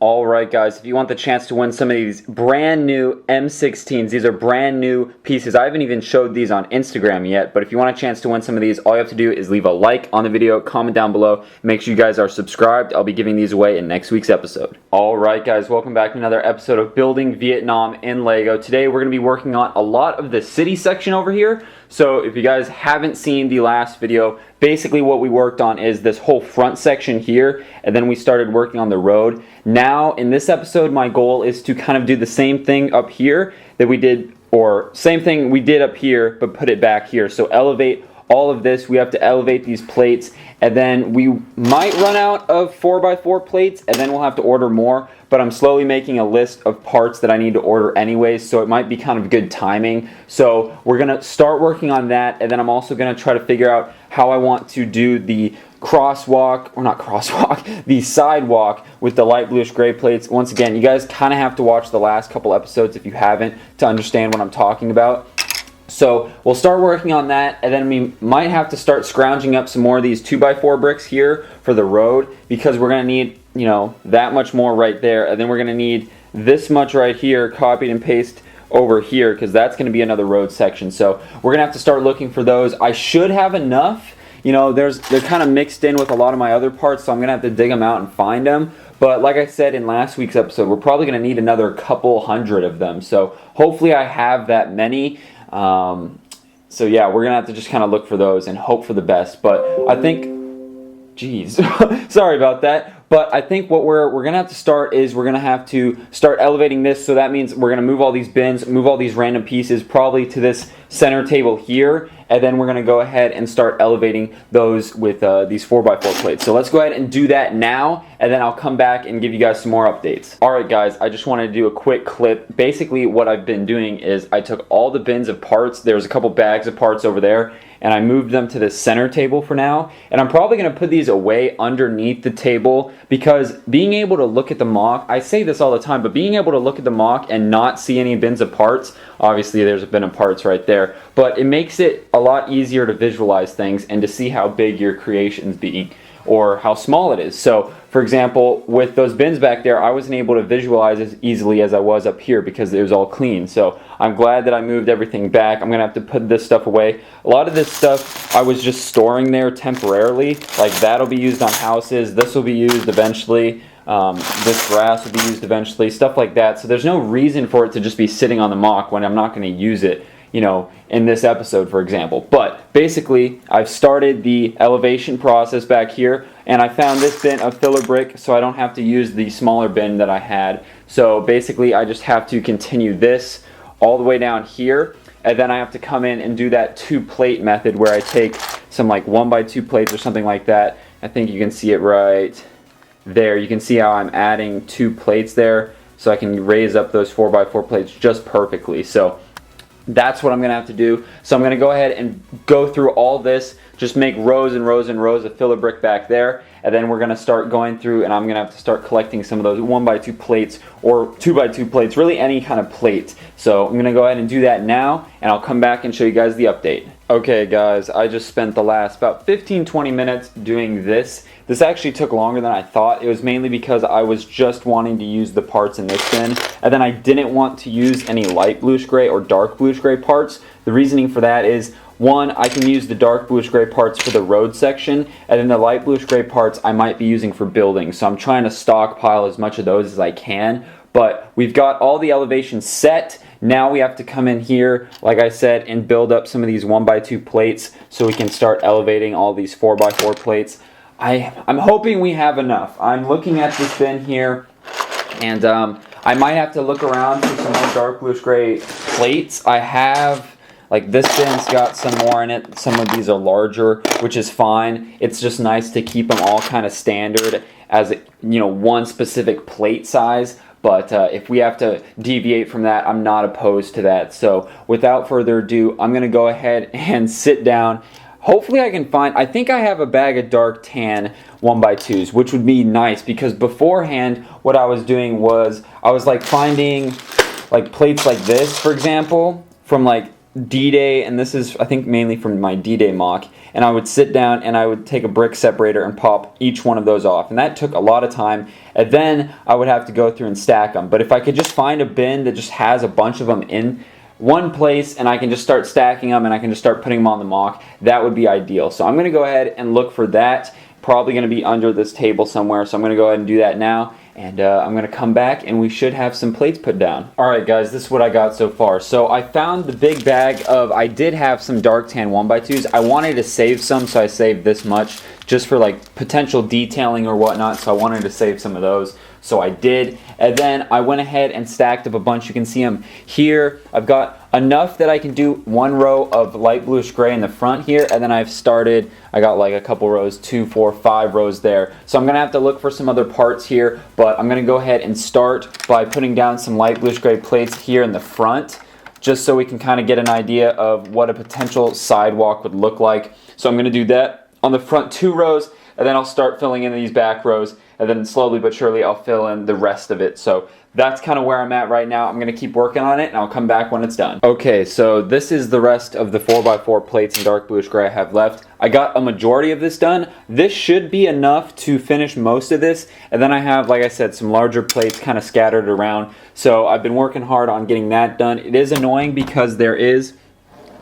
Alright guys, if you want the chance to win some of these brand new M16s, these are brand new pieces. I haven't even showed these on Instagram yet, but if you want a chance to win some of these, all you have to do is leave a like on the video, comment down below, make sure you guys are subscribed. I'll be giving these away in next week's episode. Alright guys, welcome back to another episode of Building Vietnam in Lego. Today we're going to be working on a lot of the city section over here. So if you guys haven't seen the last video, basically what we worked on is this whole front section here, and then we started working on the road. Now in this episode my goal is to kind of do the same thing up here that we did, or same thing we did up here but put it back here. So elevate all of this, we have to elevate these plates, and then we might run out of 4x4 plates and then we'll have to order more, but I'm slowly making a list of parts that I need to order anyways, so it might be kind of good timing. So we're gonna start working on that, and then I'm also gonna try to figure out how I want to do the crosswalk, or not crosswalk, the sidewalk with the light bluish gray plates. Once again, you guys kind of have to watch the last couple episodes if you haven't to understand what I'm talking about. So we'll start working on that, and then we might have to start scrounging up some more of these 2x4 bricks here for the road, because we're going to need, you know, that much more right there, and then we're going to need this much right here copied and paste over here, because that's going to be another road section. So we're going to have to start looking for those. I should have enough. You know, they're kind of mixed in with a lot of my other parts, so I'm going to have to dig them out and find them. But like I said in last week's episode, we're probably going to need another couple hundred of them. So hopefully I have that many. So yeah, we're gonna have to just kind of look for those and hope for the best. But I think, geez, sorry about that. But I think what we're gonna have to start is we're gonna have to start elevating this. So that means we're gonna move all these bins, move all these random pieces probably to this center table here, and then we're gonna go ahead and start elevating those with these 4x4 plates. So let's go ahead and do that now, and then I'll come back and give you guys some more updates. Alright guys, I just wanted to do a quick clip. Basically what I've been doing is I took all the bins of parts, there's a couple bags of parts over there, and I moved them to the center table for now. And I'm probably going to put these away underneath the table, because being able to look at the mock, I say this all the time, but being able to look at the mock and not see any bins of parts, obviously there's a bin of parts right there, but it makes it a lot easier to visualize things and to see how big your creation's being or how small it is. So for example, with those bins back there, I wasn't able to visualize as easily as I was up here because it was all clean. So I'm glad that I moved everything back. I'm gonna have to put this stuff away. A lot of this stuff I was just storing there temporarily, like that'll be used on houses, this will be used eventually, this grass will be used eventually, stuff like that. So there's no reason for it to just be sitting on the mock when I'm not going to use it, you know, in this episode, for example. But basically, I've started the elevation process back here, and I found this bin of filler brick, so I don't have to use the smaller bin that I had. So basically, I just have to continue this all the way down here, and then I have to come in and do that 2-plate method where I take some like 1x2 plates or something like that. I think you can see it right there. You can see how I'm adding 2 plates there, so I can raise up those 4x4 plates just perfectly. So that's what I'm gonna have to do. So I'm gonna go ahead and go through all this, just make rows and rows and rows of filler brick back there, and then we're gonna start going through, and I'm gonna have to start collecting some of those 1x2 plates or 2x2 plates, really any kind of plate. So I'm gonna go ahead and do that now, and I'll come back and show you guys the update. Okay guys, I just spent the last about 15-20 minutes doing this. This actually took longer than I thought. It was mainly because I was just wanting to use the parts in this bin, and then I didn't want to use any light bluish gray or dark bluish gray parts. The reasoning for that is, one, I can use the dark bluish gray parts for the road section, and then the light bluish gray parts I might be using for building. So I'm trying to stockpile as much of those as I can, but we've got all the elevations set. Now we have to come in here, like I said, and build up some of these 1x2 plates so we can start elevating all these 4x4 plates. I'm hoping we have enough. I'm looking at this bin here, and I might have to look around for some more dark bluish gray plates. I have, like this bin's got some more in it. Some of these are larger, which is fine. It's just nice to keep them all kind of standard as, you know, one specific plate size. But if we have to deviate from that, I'm not opposed to that. So without further ado, I'm going to go ahead and sit down. Hopefully I can find, I think I have a bag of dark tan 1x2s, which would be nice, because beforehand what I was doing was I was like finding like plates like this, for example, from like D-Day, and this is I think mainly from my D-Day mock, and I would sit down and I would take a brick separator and pop each one of those off, and that took a lot of time, and then I would have to go through and stack them. But if I could just find a bin that just has a bunch of them in one place and I can just start stacking them and I can just start putting them on the mock, that would be ideal. So I'm going to go ahead and look for that. Probably going to be under this table somewhere, so I'm going to go ahead and do that now. And I'm going to come back and we should have some plates put down. Alright guys, this is what I got so far. So I found the big bag of, I did have some dark tan 1x2s. I wanted to save some, so I saved this much just for like potential detailing or whatnot. So I wanted to save some of those. So I did. And then I went ahead and stacked up a bunch. You can see them here. I've got enough that I can do one row of light bluish gray in the front here. And then I got like a couple rows, 2, 4, 5 rows there. So I'm going to have to look for some other parts here. But I'm going to go ahead and start by putting down some light bluish gray plates here in the front, just so we can kind of get an idea of what a potential sidewalk would look like. So I'm going to do that on the front 2 rows, and then I'll start filling in these back rows, and then slowly but surely I'll fill in the rest of it. So that's kind of where I'm at right now. I'm going to keep working on it, and I'll come back when it's done. Okay, so this is the rest of the 4x4 plates in dark bluish gray I have left. I got a majority of this done. This should be enough to finish most of this, and then I have, like I said, some larger plates kind of scattered around. So I've been working hard on getting that done. It is annoying because there is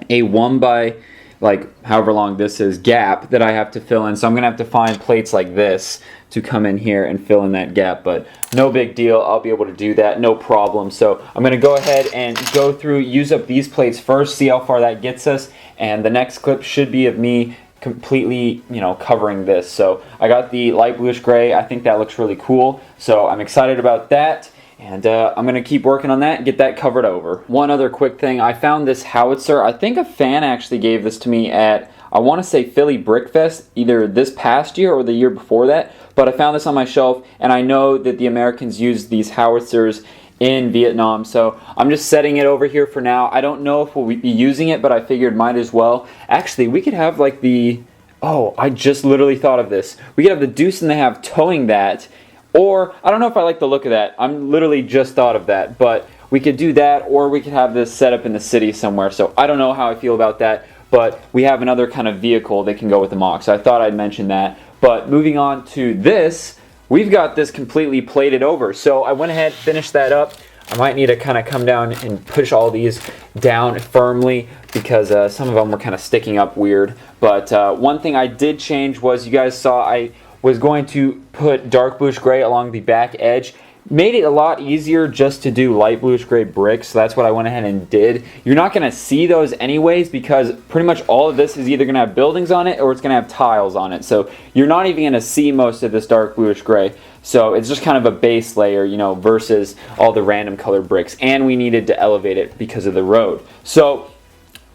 a 1 by like however long this is gap that I have to fill in, so I'm gonna have to find plates like this to come in here and fill in that gap, but no big deal. I'll be able to do that, no problem. So I'm gonna go ahead and go through, use up these plates first, see how far that gets us, and the next clip should be of me completely, covering this. So I got the light bluish gray. I think that looks really cool, so I'm excited about that. And I'm going to keep working on that and get that covered over. One other quick thing, I found this Howitzer. I think a fan actually gave this to me at, I want to say Philly BrickFest, either this past year or the year before that. But I found this on my shelf, and I know that the Americans use these Howitzers in Vietnam. So I'm just setting it over here for now. I don't know if we'll be using it, but I figured might as well. Actually, we could have like the, oh, I just literally thought of this. We could have the Deuce and the Half towing that. Or, I don't know if I like the look of that. I'm literally just thought of that. But we could do that, or we could have this set up in the city somewhere. So I don't know how I feel about that. But we have another kind of vehicle that can go with the mock. So I thought I'd mention that. But moving on to this, we've got this completely plated over. So I went ahead, finished that up. I might need to kind of come down and push all these down firmly because some of them were kind of sticking up weird. But one thing I did change was, you guys saw I was going to put dark bluish gray along the back edge. Made it a lot easier just to do light bluish gray bricks, so that's what I went ahead and did. You're not going to see those anyways because pretty much all of this is either going to have buildings on it or it's going to have tiles on it. So you're not even going to see most of this dark bluish gray. So it's just kind of a base layer, versus all the random colored bricks. And we needed to elevate it because of the road. So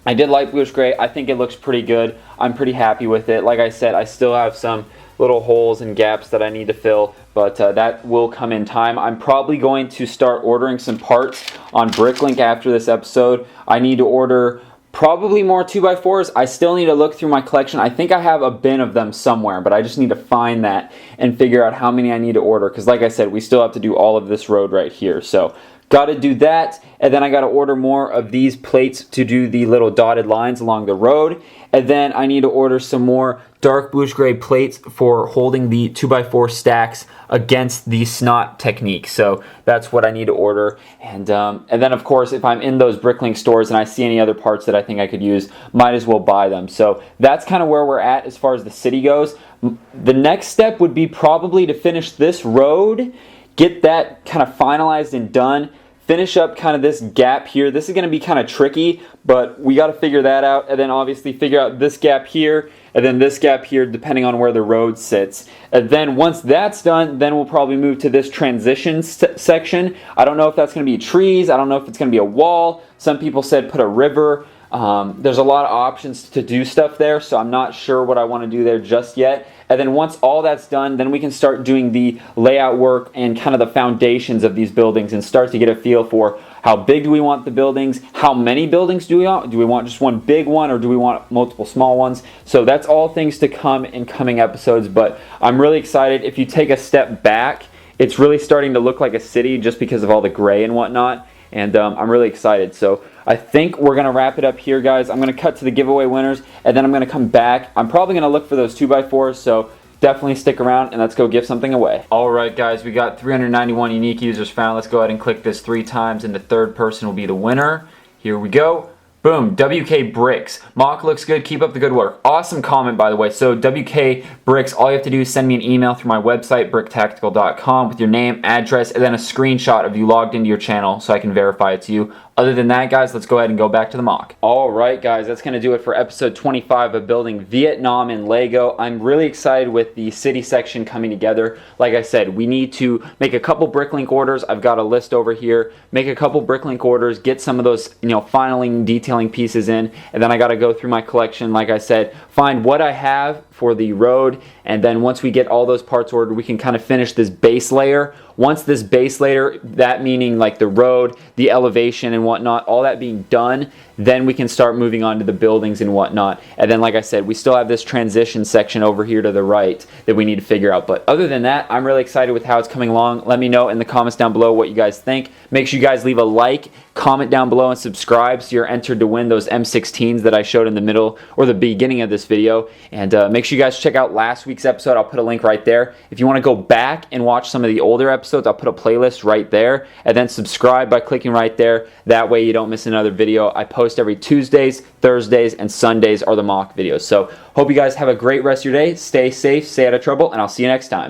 I did light bluish gray. I think it looks pretty good. I'm pretty happy with it. Like I said, I still have some little holes and gaps that I need to fill, but that will come in time. I'm probably going to start ordering some parts on BrickLink after this episode. I need to order probably more 2x4s. I still need to look through my collection. I think I have a bin of them somewhere, but I just need to find that and figure out how many I need to order, because like I said, we still have to do all of this road right here. So got to do that, and then I got to order more of these plates to do the little dotted lines along the road, and then I need to order some more dark bluish gray plates for holding the 2x4 stacks against the snot technique. So that's what I need to order, and then of course, if I'm in those BrickLink stores and I see any other parts that I think I could use, might as well buy them. So that's kind of where we're at as far as the city goes. The next step would be probably to finish this road, get that kind of finalized and done, finish up kind of this gap here. This is going to be kind of tricky, but we got to figure that out, and then obviously figure out this gap here, and then this gap here, depending on where the road sits. And then once that's done, then we'll probably move to this transition section. I don't know if that's going to be trees. I don't know if it's going to be a wall. Some people said put a river. There's a lot of options to do stuff there, so I'm not sure what I want to do there just yet. And then once all that's done, then we can start doing the layout work and kind of the foundations of these buildings and start to get a feel for how big do we want the buildings, how many buildings do we want? Do we want just one big one, or do we want multiple small ones? So that's all things to come in coming episodes, but I'm really excited. If you take a step back, it's really starting to look like a city just because of all the gray and whatnot. and I'm really excited. So I think we're going to wrap it up here, guys. I'm going to cut to the giveaway winners, and then I'm going to come back. I'm probably going to look for those 2x4s, so definitely stick around and let's go give something away. Alright guys, we got 391 unique users found. Let's go ahead and click this 3 times and the third person will be the winner. Here we go. Boom, WK Bricks. Mock looks good, keep up the good work. Awesome comment, by the way. So WK Bricks, all you have to do is send me an email through my website, BrickTactical.com, with your name, address, and then a screenshot of you logged into your channel so I can verify it's you. Other than that, guys, let's go ahead and go back to the mock. Alright guys, that's going to do it for episode 25 of building Vietnam in Lego. I'm really excited with the city section coming together. Like I said, we need to make a couple BrickLink orders. I've got a list over here. Make a couple BrickLink orders, get some of those, filing, detailing pieces in, and then I got to go through my collection, like I said, find what I have for the road, and then once we get all those parts ordered, we can kind of finish this base layer. Once this base layer, that meaning like the road, the elevation and whatnot, all that being done, then we can start moving on to the buildings and whatnot. And then, like I said, we still have this transition section over here to the right that we need to figure out. But other than that, I'm really excited with how it's coming along. Let me know in the comments down below what you guys think. Make sure you guys leave a like, comment down below, and subscribe so you're entered to win those M16s that I showed in the middle or the beginning of this video. And make sure you guys check out last week's episode. I'll put a link right there. If you want to go back and watch some of the older episodes, I'll put a playlist right there. And then subscribe by clicking right there. That way you don't miss another video. I post every Tuesdays, Thursdays, and Sundays are the mock videos. So hope you guys have a great rest of your day. Stay safe, stay out of trouble, and I'll see you next time.